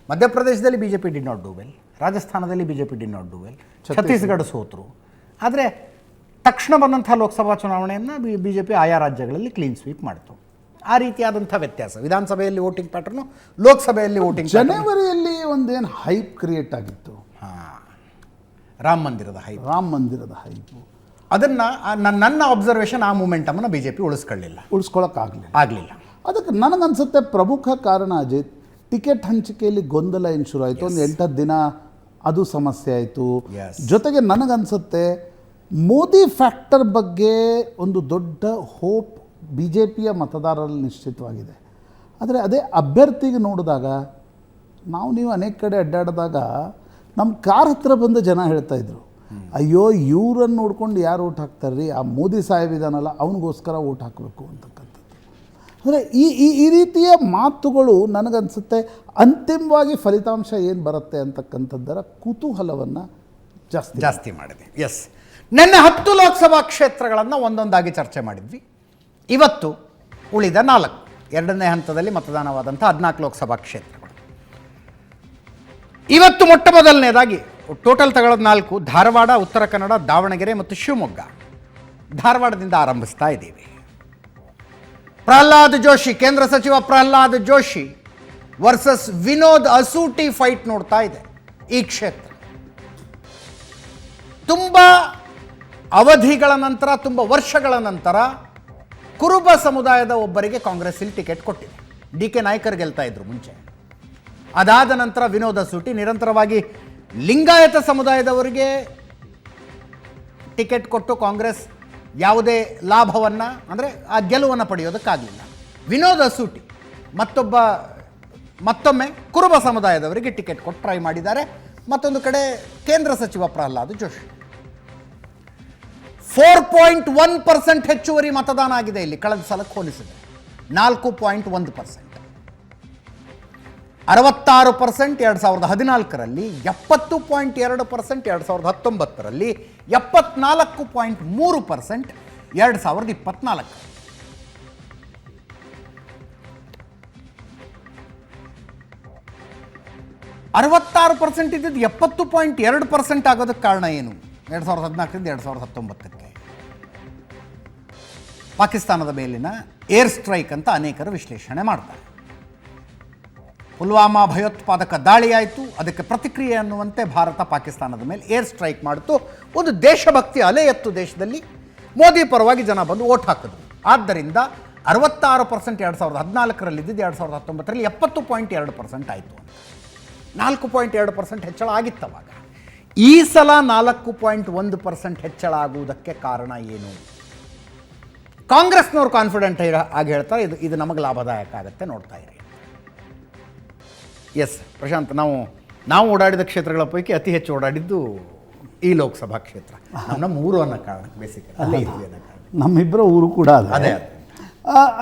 Speaker 1: ಮಧ್ಯಪ್ರದೇಶದಲ್ಲಿ B J P did not do well, ರಾಜಸ್ಥಾನದಲ್ಲಿ B J P did not do well, Chhattisgarh ಸೋತರು. ಆದರೆ ತಕ್ಷಣ ಬಂದಂಥ ಲೋಕಸಭಾ ಚುನಾವಣೆಯನ್ನು ಬಿ ಜೆ ಪಿ ಆಯಾ ರಾಜ್ಯಗಳಲ್ಲಿ ಕ್ಲೀನ್ ಸ್ವೀಪ್ ಮಾಡಿತು. ಆ ರೀತಿಯಾದಂಥ ವ್ಯತ್ಯಾಸ ವಿಧಾನಸಭೆಯಲ್ಲಿ ವೋಟಿಂಗ್ ಪ್ಯಾಟರ್ನು, ಲೋಕಸಭೆಯಲ್ಲಿ ವೋಟಿಂಗ್.
Speaker 2: ಜನವರಿಯಲ್ಲಿ ಒಂದೇನು ಹೈಪ್ ಕ್ರಿಯೇಟ್ ಆಗಿತ್ತು.
Speaker 1: ರಾಮ ಮಂದಿರದ ಹೈಪು ಅದನ್ನು ನನ್ನ ಅಬ್ಸರ್ವೇಷನ್, ಆ ಮೂಮೆಂಟಮನ್ನು ಬಿ ಜೆ ಪಿ ಉಳಿಸ್ಕೊಳ್ಳೋಕ್ಕಾಗಲಿಲ್ಲ.
Speaker 2: ಅದಕ್ಕೆ ನನಗನ್ಸುತ್ತೆ ಪ್ರಮುಖ ಕಾರಣ ಅಜಿತ್, ಟಿಕೆಟ್ ಹಂಚಿಕೆಯಲ್ಲಿ ಗೊಂದಲ ಏನು ಶುರು ಆಯಿತು. ಒಂದು 8 ದಿನ ಅದು ಸಮಸ್ಯೆ ಆಯಿತು. ಜೊತೆಗೆ ನನಗನ್ಸುತ್ತೆ ಮೋದಿ ಫ್ಯಾಕ್ಟರ್ ಬಗ್ಗೆ ಒಂದು ದೊಡ್ಡ ಹೋಪ್ ಬಿ ಜೆ ಪಿಯ ಮತದಾರರಲ್ಲಿ ನಿಶ್ಚಿತವಾಗಿದೆ. ಆದರೆ ಅದೇ ಅಭ್ಯರ್ಥಿಗೆ ನೋಡಿದಾಗ, ನೀವು ಅನೇಕ ಕಡೆ ಅಡ್ಡಾಡಿದಾಗ ನಮ್ಮ ಕಾರ್ ಹತ್ರ ಬಂದ ಜನ ಹೇಳ್ತಾಯಿದ್ರು, ಅಯ್ಯೋ ಇವರನ್ನು ನೋಡ್ಕೊಂಡು ಯಾರು ಓಟ್ ಹಾಕ್ತಾರ್ರಿ, ಆ ಮೋದಿ ಸಾಹೇಬ್ ಇದಾನಲ್ಲ ಅವನಿಗೋಸ್ಕರ ಓಟ್ ಹಾಕಬೇಕು ಅಂತಕ್ಕಂಥದ್ದು. ಅಂದರೆ ಈ ರೀತಿಯ ಮಾತುಗಳು ನನಗನ್ಸುತ್ತೆ ಅಂತಿಮವಾಗಿ ಫಲಿತಾಂಶ ಏನು ಬರುತ್ತೆ ಅಂತಕ್ಕಂಥದ್ದರ ಕುತೂಹಲವನ್ನು
Speaker 1: ಜಾಸ್ತಿ ಮಾಡಿದೆ. ಎಸ್, ನಿನ್ನೆ 10 ಲೋಕಸಭಾ ಕ್ಷೇತ್ರಗಳನ್ನು ಒಂದೊಂದಾಗಿ ಚರ್ಚೆ ಮಾಡಿದ್ವಿ. ಇವತ್ತು ಉಳಿದ 4 ಎರಡನೇ ಹಂತದಲ್ಲಿ ಮತದಾನವಾದಂಥ 14 ಲೋಕಸಭಾ ಕ್ಷೇತ್ರಗಳು. ಇವತ್ತು ಮೊಟ್ಟ ಮೊದಲನೇದಾಗಿ ಟೋಟಲ್ ತಗೊಳ್ಳೋದು 4: ಧಾರವಾಡ, ಉತ್ತರ ಕನ್ನಡ, ದಾವಣಗೆರೆ ಮತ್ತು ಶಿವಮೊಗ್ಗ. ಧಾರವಾಡದಿಂದ ಆರಂಭಿಸ್ತಾ ಇದ್ದೀವಿ. ಪ್ರಹ್ಲಾದ್ ಜೋಶಿ, ಕೇಂದ್ರ ಸಚಿವ ಪ್ರಹ್ಲಾದ್ ಜೋಶಿ ವರ್ಸಸ್ ವಿನೋದ್ ಅಸೂಟಿ ಫೈಟ್ ನೋಡ್ತಾ ಇದೆ ಈ ಕ್ಷೇತ್ರ. ತುಂಬ ಅವಧಿಗಳ ನಂತರ, ತುಂಬ ವರ್ಷಗಳ ನಂತರ ಕುರುಬ ಸಮುದಾಯದ ಒಬ್ಬರಿಗೆ ಕಾಂಗ್ರೆಸ್ ಇಲ್ಲಿ ಟಿಕೆಟ್ ಕೊಟ್ಟಿದೆ. ಡಿ ಕೆ ನಾಯ್ಕರ್ ಗೆಲ್ತಾ ಇದ್ರು ಮುಂಚೆ. ಅದಾದ ನಂತರ ವಿನೋದ್ ಅಸೂಟಿ ನಿರಂತರವಾಗಿ ಲಿಂಗಾಯತ ಸಮುದಾಯದವರಿಗೆ ಟಿಕೆಟ್ ಕೊಟ್ಟು ಕಾಂಗ್ರೆಸ್ ಯಾವುದೇ ಲಾಭವನ್ನು, ಅಂದರೆ ಆ ಗೆಲುವನ್ನು ಪಡೆಯೋದಕ್ಕಾಗಲಿಲ್ಲ. ವಿನೋದ್ ಅಸೂಟಿ ಮತ್ತೊಮ್ಮೆ ಕುರುಬ ಸಮುದಾಯದವರಿಗೆ ಟಿಕೆಟ್ ಕೊಟ್ಟು ಟ್ರೈ ಮಾಡಿದ್ದಾರೆ. ಮತ್ತೊಂದು ಕಡೆ ಕೇಂದ್ರ ಸಚಿವ ಪ್ರಹ್ಲಾದ್ ಜೋಶಿ 4.1% ಹೆಚ್ಚುವರಿ ಮತದಾನ ಆಗಿದೆ ಇಲ್ಲಿ ಕಳೆದ ಸಲಕ್ಕೆ ಹೋಲಿಸಿದೆ. 4.1%. 66% 2014ರಲ್ಲಿ, 70.2% 2019ರಲ್ಲಿ, 74.3% 2024. ಅರವತ್ತಾರು ಪರ್ಸೆಂಟ್ ಇದ್ದಿದ್ದು 70.2% ಆಗೋದಕ್ಕೆ ಕಾರಣ ಏನು? 2014ರಿಂದ 2019ಕ್ಕೆ ಪಾಕಿಸ್ತಾನದ ಮೇಲಿನ ಏರ್ ಸ್ಟ್ರೈಕ್ ಅಂತ ಅನೇಕರು ವಿಶ್ಲೇಷಣೆ ಮಾಡ್ತಾರೆ. ಪುಲ್ವಾಮಾ ಭಯೋತ್ಪಾದಕ ದಾಳಿ ಆಯಿತು, ಅದಕ್ಕೆ ಪ್ರತಿಕ್ರಿಯೆ ಅನ್ನುವಂತೆ ಭಾರತ ಪಾಕಿಸ್ತಾನದ ಮೇಲೆ ಏರ್ ಸ್ಟ್ರೈಕ್ ಮಾಡಿತು. ಒಂದು ದೇಶಭಕ್ತಿ ಅಲೆ ಎತ್ತು ದೇಶದಲ್ಲಿ. ಮೋದಿ ಪರವಾಗಿ ಜನ ಬಂದು ಓಟ್ ಹಾಕಿದ್ರು. ಆದ್ದರಿಂದ 66% 2014ರಲ್ಲಿ ಇದ್ದಿದ್ದು 2019ರಲ್ಲಿ 70.2% ಆಯಿತು. 4.2% ಹೆಚ್ಚಳ ಆಗಿತ್ತವಾಗ. ಈ ಸಲ 4.1% ಹೆಚ್ಚಳ ಆಗುವುದಕ್ಕೆ ಕಾರಣ ಏನು? ಕಾಂಗ್ರೆಸ್ನವರು ಕಾನ್ಫಿಡೆಂಟ್ ಆಗಿ ಹೇಳ್ತಾರೆ, ಇದು ನಮಗೆ ಲಾಭದಾಯಕ ಆಗುತ್ತೆ, ನೋಡ್ತಾ ಇರಿ. ಎಸ್ ಪ್ರಶಾಂತ್, ನಾವು ಓಡಾಡಿದ ಕ್ಷೇತ್ರಗಳ ಪೈಕಿ ಅತಿ ಹೆಚ್ಚು ಓಡಾಡಿದ್ದು ಈ ಲೋಕಸಭಾ ಕ್ಷೇತ್ರ. ನಮ್ಮ ಊರು ಅನ್ನೋ ಕಾರಣ, ಬೇಸಿಕಲಿ ಅಲ್ಲೇ ಇದ್ವಿ ಅನ್ನೋ ಕಾರಣ.
Speaker 2: ನಮ್ಮಿಬ್ಬರ ಊರು ಕೂಡ
Speaker 1: ಅದೇ.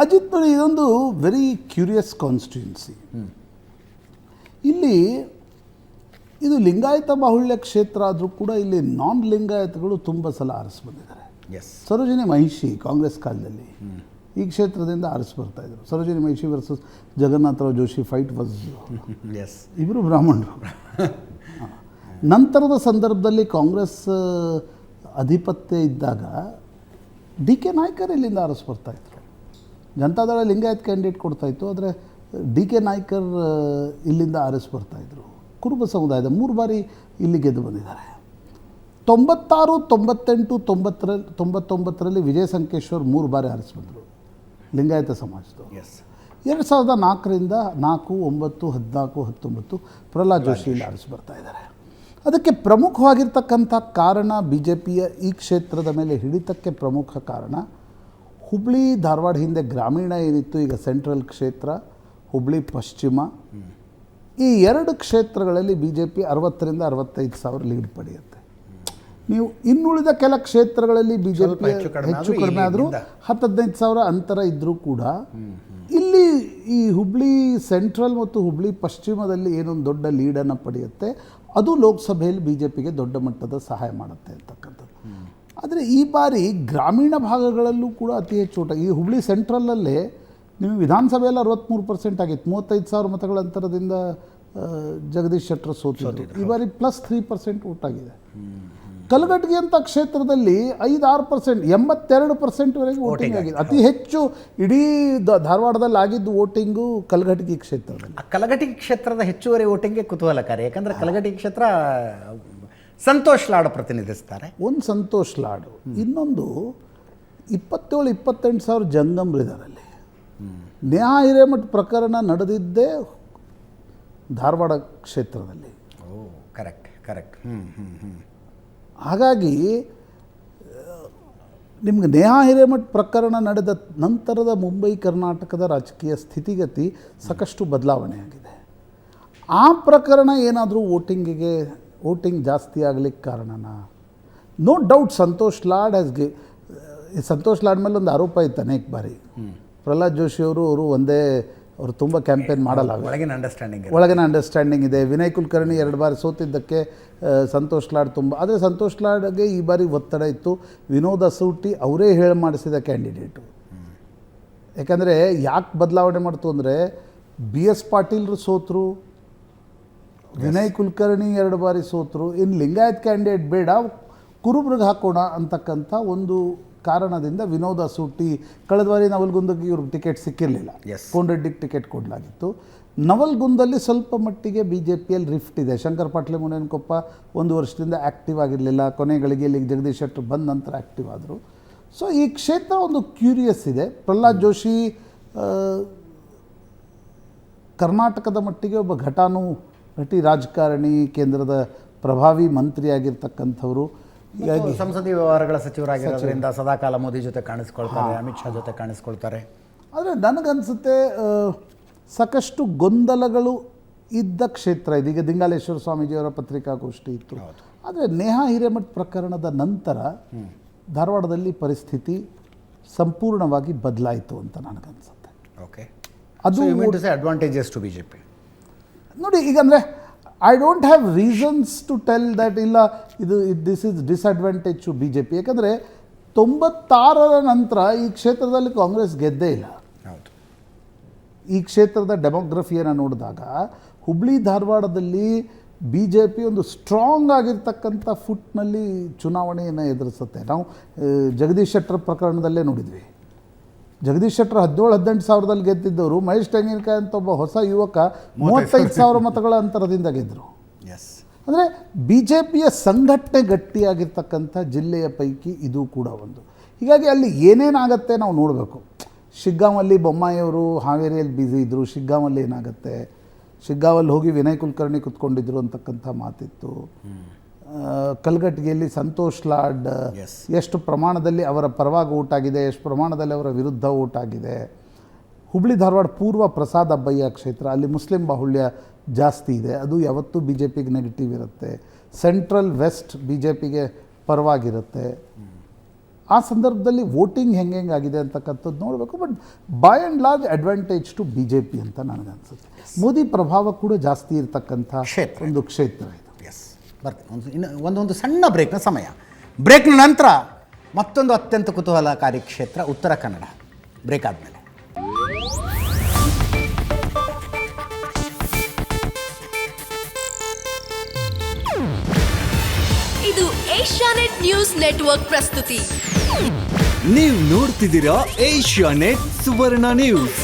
Speaker 2: ಅಜಿತ್, ಇದೊಂದು ವೆರಿ ಕ್ಯೂರಿಯಸ್ ಕಾನ್ಸ್ಟಿಟ್ಯೂನ್ಸಿ. ಇಲ್ಲಿ ಇದು ಲಿಂಗಾಯತ ಬಾಹುಳ್ಯ ಕ್ಷೇತ್ರ ಆದರೂ ಕೂಡ ಇಲ್ಲಿ ನಾನ್ ಲಿಂಗಾಯತಗಳು ತುಂಬ ಸಲ ಆರಿಸಿ ಬಂದಿದ್ದಾರೆ.
Speaker 1: ಎಸ್,
Speaker 2: ಸರೋಜಿನಿ ಮಹಿಷಿ ಕಾಂಗ್ರೆಸ್ ಕಾಲದಲ್ಲಿ ಈ ಕ್ಷೇತ್ರದಿಂದ ಆರಿಸಿ ಬರ್ತಾಯಿದ್ರು. Sarojini Mahishi versus Jagannathrao Joshi fight was,
Speaker 1: yes,
Speaker 2: ಇಬ್ಬರು ಬ್ರಾಹ್ಮಣರು. ನಂತರದ ಸಂದರ್ಭದಲ್ಲಿ ಕಾಂಗ್ರೆಸ್ ಅಧಿಪತ್ಯ ಇದ್ದಾಗ ಡಿ ಕೆ ನಾಯ್ಕರ್ ಇಲ್ಲಿಂದ ಆರಿಸಿ ಬರ್ತಾಯಿದ್ರು. ಜನತಾದಳ ಲಿಂಗಾಯತ್ ಕ್ಯಾಂಡಿಡೇಟ್ ಕೊಡ್ತಾಯಿತ್ತು, ಆದರೆ ಡಿ ಕೆ ನಾಯ್ಕರ್ ಇಲ್ಲಿಂದ ಆರಿಸಿ ಬರ್ತಾಯಿದ್ರು. ಕುರುಬ ಸಮುದಾಯದ 3 ಬಾರಿ ಇಲ್ಲಿ ಗೆದ್ದು ಬಂದಿದ್ದಾರೆ. 96, 98, 99ರಲ್ಲಿ ವಿಜಯ ಸಂಕೇಶ್ವರ್ 3 ಬಾರಿ ಆರಿಸಿ ಬಂದರು ಲಿಂಗಾಯತ ಸಮಾಜದ್ದು.
Speaker 1: ಎಸ್,
Speaker 2: 2004ರಿಂದ 4, 9, 14, 19 ಪ್ರಹ್ಲಾದ್ ಜೋಶಿ ಇಲ್ಲಿ ಆರಿಸಿ ಬರ್ತಾ ಇದ್ದಾರೆ. ಅದಕ್ಕೆ ಪ್ರಮುಖವಾಗಿರ್ತಕ್ಕಂಥ ಕಾರಣ, ಬಿ ಜೆ ಪಿಯ ಈ ಕ್ಷೇತ್ರದ ಮೇಲೆ ಹಿಡಿತಕ್ಕೆ ಪ್ರಮುಖ ಕಾರಣ, ಹುಬ್ಳಿ ಧಾರವಾಡ ಹಿಂದೆ ಗ್ರಾಮೀಣ ಏನಿತ್ತು, ಈಗ ಸೆಂಟ್ರಲ್ ಕ್ಷೇತ್ರ, ಹುಬ್ಳಿ ಪಶ್ಚಿಮ, ಈ 2 ಕ್ಷೇತ್ರಗಳಲ್ಲಿ B J P 60,000 to 65,000 lead ಪಡೆಯುತ್ತೆ. ನೀವು ಇನ್ನುಳಿದ ಕೆಲ ಕ್ಷೇತ್ರಗಳಲ್ಲಿ ಬಿ ಜೆ ಪಿ ಹೆಚ್ಚು ಕಡಿಮೆ ಆದರೂ 10-15,000 ಅಂತರ ಇದ್ದರೂ ಕೂಡ ಇಲ್ಲಿ ಈ ಹುಬ್ಳಿ ಸೆಂಟ್ರಲ್ ಮತ್ತು ಹುಬ್ಳಿ ಪಶ್ಚಿಮದಲ್ಲಿ ಏನೊಂದು ದೊಡ್ಡ ಲೀಡನ್ನು ಪಡೆಯುತ್ತೆ, ಅದು ಲೋಕಸಭೆಯಲ್ಲಿ ಬಿ ಜೆ ಪಿಗೆ ದೊಡ್ಡ ಮಟ್ಟದ ಸಹಾಯ ಮಾಡುತ್ತೆ ಅಂತಕ್ಕಂಥದ್ದು. ಆದರೆ ಈ ಬಾರಿ ಗ್ರಾಮೀಣ ಭಾಗಗಳಲ್ಲೂ ಕೂಡ ಅತಿ ಹೆಚ್ಚು ಓಟ. ಈ ಹುಬ್ಳಿ ಸೆಂಟ್ರಲ್ಲಲ್ಲೇ ನಿಮಗೆ ವಿಧಾನಸಭೆಯಲ್ಲಿ 63% ಆಗಿತ್ತು, 35,000 ಮತಗಳ ಅಂತರದಿಂದ ಜಗದೀಶ್ ಶೆಟ್ಟರ್ ಸೋತಿದ್ರು. ಈ ಬಾರಿ +3% ಓಟ್ ಆಗಿದೆ. ಕಲಘಟಗಿ ಅಂತ ಕ್ಷೇತ್ರದಲ್ಲಿ 5-6%, 82%ವರೆಗೆ ವೋಟಿಂಗ್ ಆಗಿದೆ. ಅತಿ ಹೆಚ್ಚು ಇಡೀ ಧಾರವಾಡದಲ್ಲಿ ಆಗಿದ್ದು ವೋಟಿಂಗು ಕಲಘಟಗಿ ಕ್ಷೇತ್ರದಲ್ಲಿ.
Speaker 1: ಕಲಘಟಗಿ ಕ್ಷೇತ್ರದ ಹೆಚ್ಚುವರಿ ವೋಟಿಂಗ್ಗೆ ಕುತೂಹಲಕಾರಿ, ಯಾಕಂದರೆ ಕಲಘಟಗಿ ಕ್ಷೇತ್ರ ಸಂತೋಷ್ ಲಾಡ್ ಪ್ರತಿನಿಧಿಸ್ತಾರೆ.
Speaker 2: ಒಂದು ಸಂತೋಷ್ ಲಾಡು, ಇನ್ನೊಂದು 27-28,000 ಜಂಗಮ್ರಿದ್ದಾರೆ ಅಲ್ಲಿ. ನೇಹಾ ಹಿರೇಮಠ್ ಪ್ರಕರಣ ನಡೆದಿದ್ದೇ ಧಾರವಾಡ ಕ್ಷೇತ್ರದಲ್ಲಿ.
Speaker 1: ಕರೆಕ್ಟ್.
Speaker 2: ಹಾಗಾಗಿ ನಿಮ್ಗೆ ನೇಹಾ ಹಿರೇಮಠ್ ಪ್ರಕರಣ ನಡೆದ ನಂತರದ ಮುಂಬೈ ಕರ್ನಾಟಕದ ರಾಜಕೀಯ ಸ್ಥಿತಿಗತಿ ಸಾಕಷ್ಟು ಬದಲಾವಣೆ ಆಗಿದೆ. ಆ ಪ್ರಕರಣ ಏನಾದರೂ ವೋಟಿಂಗ್ ಜಾಸ್ತಿ ಆಗಲಿಕ್ಕೆ ಕಾರಣನಾ? ನೋ ಡೌಟ್ ಸಂತೋಷ್ ಲಾಡ್ ಸಂತೋಷ್ ಲಾಡ್ ಮೇಲೆ ಒಂದು ಆರೋಪ ಇತ್ತು ಅನೇಕ ಬಾರಿ. ಪ್ರಹ್ಲಾದ್ ಜೋಶಿ ಅವರು ತುಂಬ ಕ್ಯಾಂಪೇನ್ ಮಾಡಲ್ಲ, ಒಳಗಿನ ಅಂಡರ್ಸ್ಟ್ಯಾಂಡಿಂಗ್ ಇದೆ. ವಿನಯ್ ಕುಲಕರ್ಣಿ 2 ಬಾರಿ ಸೋತಿದ್ದಕ್ಕೆ ಸಂತೋಷ್ ಲಾಡ್ ತುಂಬ, ಆದರೆ ಸಂತೋಷ್ ಲಾಡ್ಗೆ ಈ ಬಾರಿ ಒತ್ತಡ ಇತ್ತು. ವಿನೋದ್ ಅಸೂಟಿ ಅವರೇ ಹೇಳಿ ಮಾಡಿಸಿದ ಕ್ಯಾಂಡಿಡೇಟು. ಯಾಕಂದರೆ ಯಾಕೆ ಬದಲಾವಣೆ ಮಾಡ್ತು ಅಂದರೆ BS ಪಾಟೀಲ್ರು ಸೋತರು, ವಿನಯ್ ಕುಲಕರ್ಣಿ 2 ಬಾರಿ ಸೋತರು, ಇನ್ನು ಲಿಂಗಾಯತ್ ಕ್ಯಾಂಡಿಡೇಟ್ ಬೇಡ ಕುರುಬ್ರಿಗೆ ಹಾಕೋಣ ಅಂತಕ್ಕಂಥ ಒಂದು ಕಾರಣದಿಂದ ವಿನೋದ್ ಅಸೂಟಿ ಕಳೆದ ಬಾರಿ ನವಲ್ಗುಂದಕ್ಕೆ ಇವ್ರಿಗೆ ಟಿಕೆಟ್ ಸಿಕ್ಕಿರಲಿಲ್ಲ, ಕೋನರೆಡ್ಡಿಗೆ ಟಿಕೆಟ್ ಕೊಡಲಾಗಿತ್ತು. ನವಲ್ಗುಂದಲ್ಲಿ ಸ್ವಲ್ಪ ಮಟ್ಟಿಗೆ ಬಿ ಜೆ ಪಿಯಲ್ಲಿ ರಿಫ್ಟ್ ಇದೆ. ಶಂಕರ್ ಪಾಟ್ಲೆ ಮುನೇನಕೊಪ್ಪ 1 ವರ್ಷದಿಂದ ಆ್ಯಕ್ಟಿವ್ ಆಗಿರಲಿಲ್ಲ, ಕೊನೆ ಗಳಿಗೆಯಲ್ಲಿ ಜಗದೀಶ್ ಶೆಟ್ಟರ್ ಬಂದ ನಂತರ ಆ್ಯಕ್ಟಿವ್ ಆದರು. ಸೊ ಈ ಕ್ಷೇತ್ರ ಒಂದು ಕ್ಯೂರಿಯಸ್ ಇದೆ. ಪ್ರಹ್ಲಾದ್ ಜೋಶಿ ಕರ್ನಾಟಕದ ಮಟ್ಟಿಗೆ ಒಬ್ಬ ಘಟಿ ರಾಜಕಾರಣಿ, ಕೇಂದ್ರದ ಪ್ರಭಾವಿ ಮಂತ್ರಿಯಾಗಿರ್ತಕ್ಕಂಥವರು.
Speaker 1: ಹೀಗಾಗಿ ಸಂಸದೀಯ ವ್ಯವಹಾರಗಳ ಸಚಿವರಾಗಿರೋದ್ರಿಂದ ಸದಾಕಾಲ ಮೋದಿ ಜೊತೆ ಕಾಣಿಸ್ಕೊಳ್ತಾರೆ, ಅಮಿತ್ ಶಾ ಜೊತೆ ಕಾಣಿಸ್ಕೊಳ್ತಾರೆ.
Speaker 2: ಆದರೆ ನನಗನ್ಸುತ್ತೆ ಸಾಕಷ್ಟು ಗೊಂದಲಗಳು ಇದ್ದ ಕ್ಷೇತ್ರ ಇದು. ಈಗ ದಿಂಗಾಲೇಶ್ವರ ಸ್ವಾಮೀಜಿಯವರ ಪತ್ರಿಕಾಗೋಷ್ಠಿ ಇತ್ತು, ಆದರೆ ನೇಹಾ ಹಿರೇಮಠ್ ಪ್ರಕರಣದ ನಂತರ ಧಾರವಾಡದಲ್ಲಿ ಪರಿಸ್ಥಿತಿ ಸಂಪೂರ್ಣವಾಗಿ ಬದಲಾಯಿತು ಅಂತ ನನಗನ್ಸುತ್ತೆ.
Speaker 1: ಓಕೆ, ಅದು ಅಡ್ವಾಂಟೇಜಸ್ ಟು BJP.
Speaker 2: ನೋಡಿ, ಈಗ ಅಂದರೆ I don't have reasons to tell that ಇಲ್ಲ this is disadvantage to BJP. ಯಾಕಂದರೆ 96ರ ನಂತರ ಈ ಕ್ಷೇತ್ರದಲ್ಲಿ ಕಾಂಗ್ರೆಸ್ ಗೆದ್ದೇ ಇಲ್ಲ. ಈ ಕ್ಷೇತ್ರದ ಡೆಮೋಗ್ರಫಿಯನ್ನು ನೋಡಿದಾಗ ಹುಬ್ಳಿ ಧಾರವಾಡದಲ್ಲಿ BJP ಒಂದು ಸ್ಟ್ರಾಂಗ್ ಆಗಿರ್ತಕ್ಕಂಥ ಫುಟ್ನಲ್ಲಿ ಚುನಾವಣೆಯನ್ನು ಎದುರಿಸುತ್ತೆ. ನಾವು ಜಗದೀಶ್ ಶೆಟ್ಟರ್ ಪ್ರಕರಣದಲ್ಲೇ ನೋಡಿದ್ವಿ. ಜಗದೀಶ್ ಶೆಟ್ಟರ್ 17-18 ಸಾವಿರದಲ್ಲಿ ಗೆದ್ದಿದ್ದವರು, ಮಹೇಶ್ ತೆಂಗಿನಕಾಯಿ ಅಂತ ಒಬ್ಬ ಹೊಸ ಯುವಕ 35,000 ಮತಗಳ ಅಂತರದಿಂದ ಗೆದ್ದರು. ಅಂದರೆ BJPಯ ಸಂಘಟನೆ ಗಟ್ಟಿಯಾಗಿರ್ತಕ್ಕಂಥ ಜಿಲ್ಲೆಯ ಪೈಕಿ ಇದು ಕೂಡ ಒಂದು. ಹೀಗಾಗಿ ಅಲ್ಲಿ ಏನೇನಾಗತ್ತೆ ನಾವು ನೋಡಬೇಕು. ಶಿಗ್ಗಾಂವಲ್ಲಿ ಬೊಮ್ಮಾಯಿಯವರು ಹಾವೇರಿಯಲ್ಲಿ ಬ್ಯುಸಿ ಇದ್ದರು, ಶಿಗ್ಗಾಂವಲ್ಲಿ ಏನಾಗುತ್ತೆ, ಶಿಗ್ಗಾಂವಲ್ಲಿ ಹೋಗಿ ವಿನಯ್ ಕುಲಕರ್ಣಿ ಕುತ್ಕೊಂಡಿದ್ರು ಅಂತಕ್ಕಂಥ ಮಾತಿತ್ತು. ಕಲಘಟಗಿಯಲ್ಲಿ ಸಂತೋಷ್ ಲಾಡ್ ಎಷ್ಟು ಪ್ರಮಾಣದಲ್ಲಿ ಅವರ ಪರವಾಗಿ ಓಟ್ ಆಗಿದೆ, ಎಷ್ಟು ಪ್ರಮಾಣದಲ್ಲಿ ಅವರ ವಿರುದ್ಧ ಓಟ್ ಆಗಿದೆ. ಹುಬ್ಳಿ ಧಾರವಾಡ ಪೂರ್ವ ಪ್ರಸಾದ್ ಅಬ್ಬಯ್ಯ ಕ್ಷೇತ್ರ, ಅಲ್ಲಿ ಮುಸ್ಲಿಂ ಬಾಹುಳ್ಯ ಜಾಸ್ತಿ ಇದೆ, ಅದು ಯಾವತ್ತೂ BJPಗೆ ನೆಗೆಟಿವ್ ಇರುತ್ತೆ. ಸೆಂಟ್ರಲ್ ವೆಸ್ಟ್ BJPಗೆ ಪರವಾಗಿರುತ್ತೆ. ಆ ಸಂದರ್ಭದಲ್ಲಿ ವೋಟಿಂಗ್ ಹೆಂಗಾಗಿದೆ ಅಂತಕ್ಕಂಥದ್ದು ನೋಡಬೇಕು. But by and large advantage to BJP ಅಂತ ನನಗನ್ಸುತ್ತೆ. ಮೋದಿ ಪ್ರಭಾವ ಕೂಡ ಜಾಸ್ತಿ ಇರತಕ್ಕಂಥ ಒಂದು ಕ್ಷೇತ್ರ ಇದು.
Speaker 1: ಬರ್ತೀನಿ, ಒಂದು ಸಣ್ಣ ಬ್ರೇಕ್ನ ಸಮಯ. ಬ್ರೇಕ್ನ ನಂತರ ಮತ್ತೊಂದು ಅತ್ಯಂತ ಕುತೂಹಲಕಾರಿ ಕ್ಷೇತ್ರ ಉತ್ತರ ಕನ್ನಡ. ಬ್ರೇಕ್ ಆದಮೇಲೆ
Speaker 3: ಇದು ಏಷ್ಯಾನೆಟ್ ನ್ಯೂಸ್ ನೆಟ್ವರ್ಕ್ ಪ್ರಸ್ತುತಿ.
Speaker 4: ನೀವು ನೋಡ್ತಿದ್ದೀರಾ ಏಷ್ಯಾನೆಟ್ ಸುವರ್ಣ ನ್ಯೂಸ್.